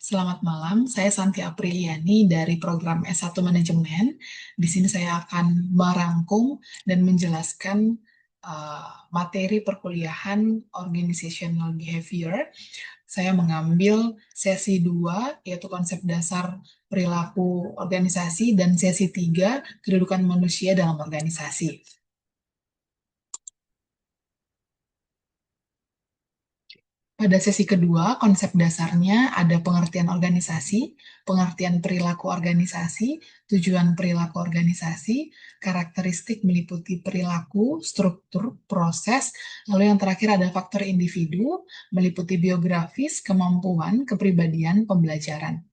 Selamat malam, saya Santi Apriliani dari program S1 Manajemen. Di sini saya akan merangkum dan menjelaskan materi perkuliahan Organizational Behavior. Saya mengambil sesi 2, yaitu konsep dasar perilaku organisasi, dan sesi 3, kedudukan manusia dalam organisasi. Pada sesi kedua, konsep dasarnya ada pengertian organisasi, pengertian perilaku organisasi, tujuan perilaku organisasi, karakteristik meliputi perilaku, struktur, proses, lalu yang terakhir ada faktor individu, meliputi biografis, kemampuan, kepribadian, pembelajaran.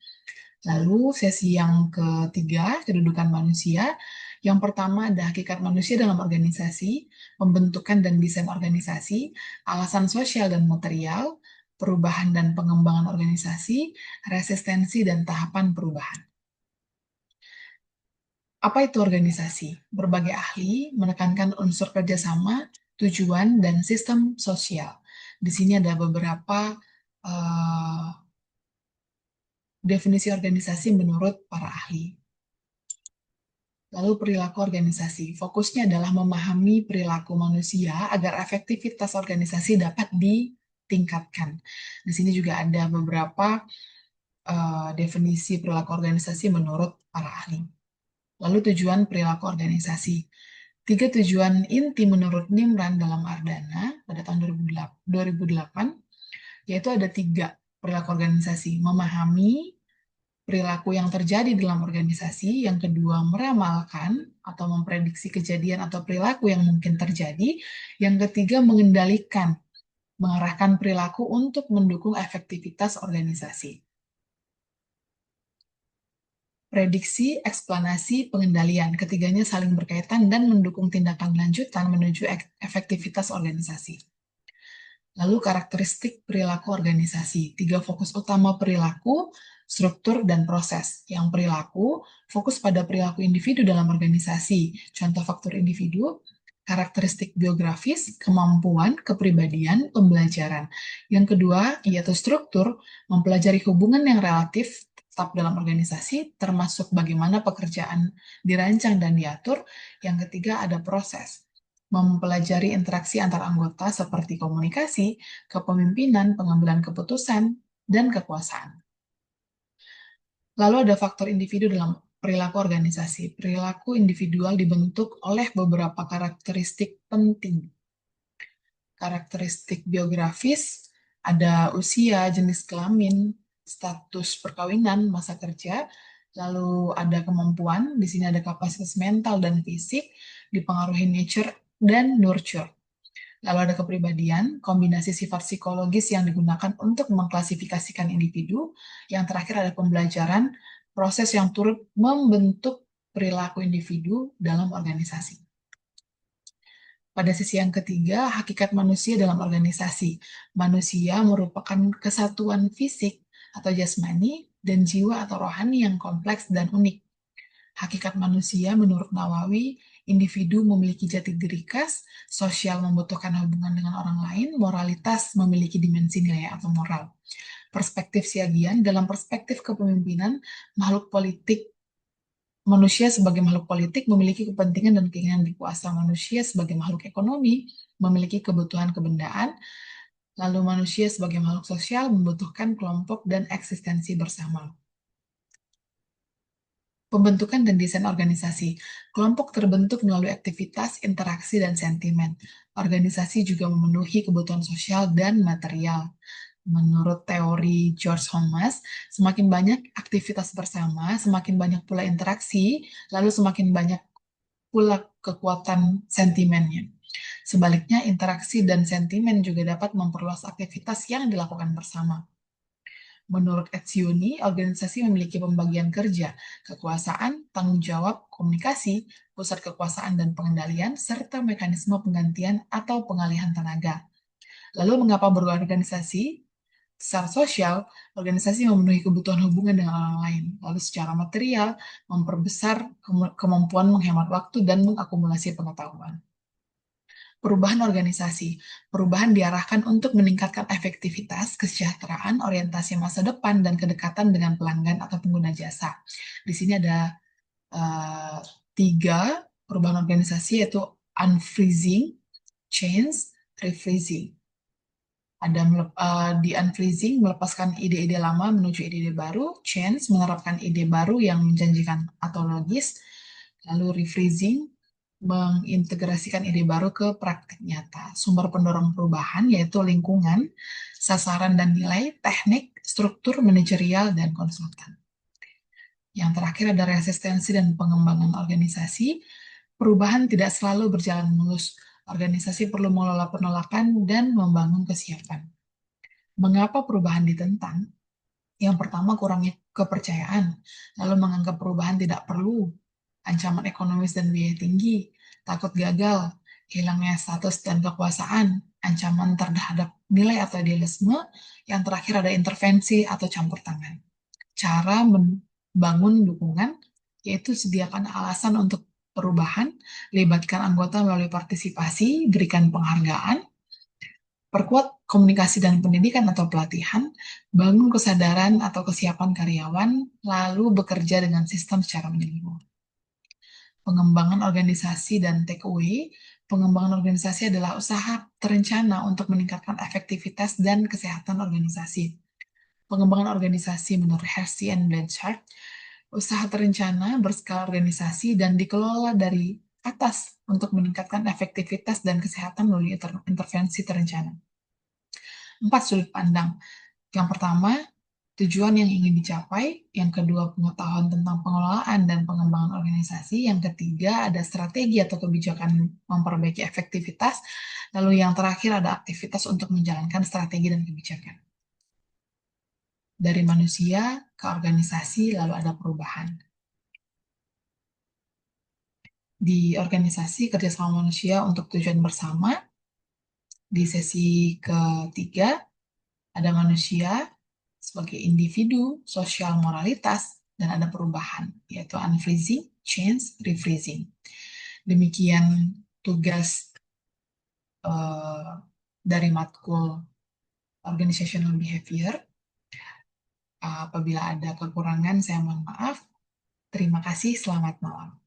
Lalu sesi yang ketiga, kedudukan manusia. Yang pertama ada hakikat manusia dalam organisasi, pembentukan dan desain organisasi, alasan sosial dan material, perubahan dan pengembangan organisasi, resistensi dan tahapan perubahan. Apa itu organisasi? Berbagai ahli menekankan unsur kerjasama, tujuan, dan sistem sosial. Di sini ada beberapa definisi organisasi menurut para ahli. Lalu perilaku organisasi. Fokusnya adalah memahami perilaku manusia agar efektivitas organisasi dapat ditingkatkan. Di sini juga ada beberapa definisi perilaku organisasi menurut para ahli. Lalu tujuan perilaku organisasi. 3 tujuan inti menurut Nimran dalam Ardana pada tahun 2008, yaitu ada 3 perilaku organisasi. Memahami perilaku yang terjadi dalam organisasi, yang kedua meramalkan atau memprediksi kejadian atau perilaku yang mungkin terjadi, yang ketiga mengendalikan, mengarahkan perilaku untuk mendukung efektivitas organisasi. Prediksi, eksplanasi, pengendalian, ketiganya saling berkaitan dan mendukung tindakan lanjutan menuju efektivitas organisasi. Lalu karakteristik perilaku organisasi. 3 fokus utama perilaku, struktur, dan proses. Yang perilaku, fokus pada perilaku individu dalam organisasi. Contoh faktor individu, karakteristik biografis, kemampuan, kepribadian, pembelajaran. Yang kedua, yaitu struktur, mempelajari hubungan yang relatif tetap dalam organisasi, termasuk bagaimana pekerjaan dirancang dan diatur. Yang ketiga, ada proses, mempelajari interaksi antar anggota seperti komunikasi, kepemimpinan, pengambilan keputusan, dan kekuasaan. Lalu ada faktor individu dalam perilaku organisasi. Perilaku individual dibentuk oleh beberapa karakteristik penting. Karakteristik biografis, ada usia, jenis kelamin, status perkawinan, masa kerja, lalu ada kemampuan, di sini ada kapasitas mental dan fisik, dipengaruhi nature dan nurture. Lalu ada kepribadian, kombinasi sifat psikologis yang digunakan untuk mengklasifikasikan individu. Yang terakhir ada pembelajaran, proses yang turut membentuk perilaku individu dalam organisasi. Pada sisi yang ketiga, hakikat manusia dalam organisasi. Manusia merupakan kesatuan fisik atau jasmani dan jiwa atau rohani yang kompleks dan unik. Hakikat manusia menurut Nawawi, individu memiliki jati diri khas, sosial membutuhkan hubungan dengan orang lain, moralitas memiliki dimensi nilai atau moral. Perspektif Siagian, dalam perspektif kepemimpinan, makhluk politik manusia sebagai makhluk politik memiliki kepentingan dan keinginan dikuasa. Manusia sebagai makhluk ekonomi memiliki kebutuhan kebendaan, lalu manusia sebagai makhluk sosial membutuhkan kelompok dan eksistensi bersama. Pembentukan dan desain organisasi. Kelompok terbentuk melalui aktivitas, interaksi, dan sentimen. Organisasi juga memenuhi kebutuhan sosial dan material. Menurut teori George Thomas, semakin banyak aktivitas bersama, semakin banyak pula interaksi, lalu semakin banyak pula kekuatan sentimennya. Sebaliknya, interaksi dan sentimen juga dapat memperluas aktivitas yang dilakukan bersama. Menurut Etzioni, organisasi memiliki pembagian kerja, kekuasaan, tanggung jawab, komunikasi, pusat kekuasaan dan pengendalian, serta mekanisme penggantian atau pengalihan tenaga. Lalu mengapa berorganisasi? Secara sosial, organisasi memenuhi kebutuhan hubungan dengan orang lain. Lalu secara material, memperbesar kemampuan menghemat waktu dan mengakumulasi pengetahuan. Perubahan organisasi. Perubahan diarahkan untuk meningkatkan efektivitas, kesejahteraan, orientasi masa depan, dan kedekatan dengan pelanggan atau pengguna jasa. Di sini ada eh, 3 perubahan organisasi, yaitu unfreezing, change, refreezing. Ada di unfreezing, melepaskan ide-ide lama menuju ide-ide baru, change, menerapkan ide baru yang menjanjikan atau logis, lalu refreezing, mengintegrasikan ide baru ke praktik nyata. Sumber pendorong perubahan yaitu lingkungan, sasaran dan nilai, teknik, struktur, manajerial, dan konsultan. Yang terakhir ada resistensi dan pengembangan organisasi. Perubahan tidak selalu berjalan mulus. Organisasi perlu mengelola penolakan dan membangun kesiapan. Mengapa perubahan ditentang? Yang pertama, kurangnya kepercayaan, lalu menganggap perubahan tidak perlu, ancaman ekonomis dan biaya tinggi, takut gagal, hilangnya status dan kekuasaan, ancaman terhadap nilai atau idealisme, yang terakhir ada intervensi atau campur tangan. Cara membangun dukungan, yaitu sediakan alasan untuk perubahan, libatkan anggota melalui partisipasi, berikan penghargaan, perkuat komunikasi dan pendidikan atau pelatihan, bangun kesadaran atau kesiapan karyawan, lalu bekerja dengan sistem secara menyeluruh. Pengembangan organisasi dan takeaway. Pengembangan organisasi adalah usaha terencana untuk meningkatkan efektivitas dan kesehatan organisasi. Pengembangan organisasi menurut Hersey and Blanchard, usaha terencana berskala organisasi dan dikelola dari atas untuk meningkatkan efektivitas dan kesehatan melalui intervensi terencana. 4 sudut pandang. Yang pertama, tujuan yang ingin dicapai. Yang kedua, pengetahuan tentang pengelolaan dan pengembangan organisasi. Yang ketiga, ada strategi atau kebijakan memperbaiki efektivitas. Lalu yang terakhir, ada aktivitas untuk menjalankan strategi dan kebijakan. Dari manusia ke organisasi, lalu ada perubahan. Di organisasi, kerjasama manusia untuk tujuan bersama. Di sesi ketiga, ada manusia sebagai individu, sosial moralitas, dan ada perubahan, yaitu unfreezing, change, refreezing. Demikian tugas dari matkul organizational behavior. Apabila ada kekurangan, saya mohon maaf. Terima kasih, selamat malam.